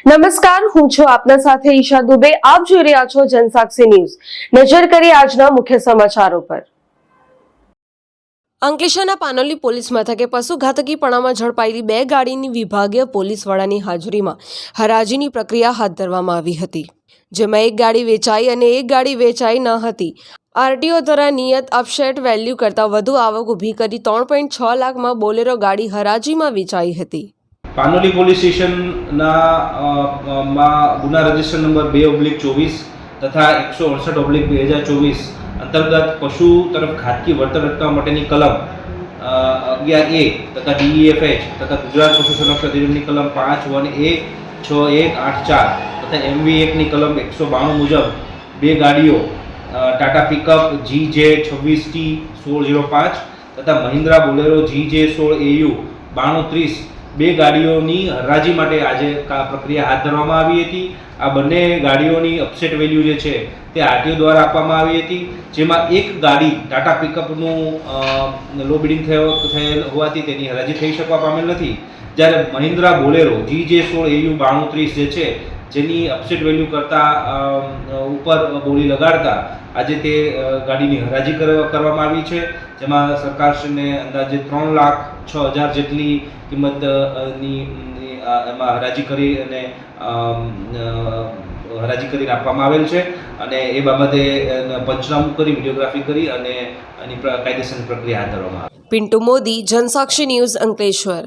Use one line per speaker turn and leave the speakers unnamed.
નમસ્કાર, હું છું આપના સાથે ઈશા દુબે. આપ જોઈ રહ્યા છો જનસાક્ષી ન્યૂઝ. નજર કરીએ આજના મુખ્ય સમાચારો પર. અંકલેશ્વરના પાનોલી પોલીસ મથકે પશુ ઘાતકીપણામાં ઝડપાયેલી 2 ગાડીની વિભાગીય પોલીસ વડાની હાજરીમાં હરાજીની પ્રક્રિયા હાથ ધરવામાં આવી હતી, જેમાં 1 ગાડી વેચાઈ અને 1 ગાડી વેચાઈ ન હતી. આરટીઓ દ્વારા નિયત અપસેટ વેલ્યુ કરતાં વધુ આવક ઊભી કરી 3.6 લાખમાં બોલેરો ગાડી હરાજીમાં વેચાઈ હતી.
પાનોલી પોલીસ સ્ટેશનના માં ગુના રજિસ્ટર નંબર 2/24 તથા 168/2024 અંતર્ગત પશુ તરફ ઘાતકી વર્તન અટકાવવા માટેની કલમ 11A તથા DEFH તથા ગુજરાત પશુ સંરક્ષણ અધિનિયમની કલમ 5(1)A 6184 તથા MV એક્ટની કલમ 192 મુજબ 2 ગાડીઓ ટાટા પિકઅપ GJ 26T 1605 તથા મહિન્દ્રા બોલેરો GJ 16AU 9230 2 ગાડીઓની હરાજી માટે આજે પ્રક્રિયા હાથ ધરવામાં આવી હતી. આ બંને ગાડીઓની અપસેટ વેલ્યુ જે છે તે આરટીઓ દ્વારા આપવામાં આવી હતી, જેમાં 1 ગાડી ટાટા પિકઅપનું લો બિડિંગ થયેલ હોવાથી તેની હરાજી થઈ શકવા પામેલ નથી, જ્યારે મહિન્દ્રા બોલેરો GJ 16AU 9230 જે છે જેની અપસેટ વેલ્યુ કરતાં ઉપર બોલી લગાડતા આજે તે ગાડીની હરાજી કરવામાં આવી છે, જેમાં સરકારશ્રીને અંદાજે 3,06,000 જેટલી કિંમતની એમાં હરાજી કરી અને હરાજી કરીને આપવામાં આવેલ છે અને એ બાબતે પંચનામું કરી વિડીયોગ્રાફી કરી અને એની કાયદેસરની પ્રક્રિયા હાથ ધરવામાં આવી.
પિન્ટુ મોદી, જનસાક્ષી ન્યૂઝ, અંકલેશ્વર.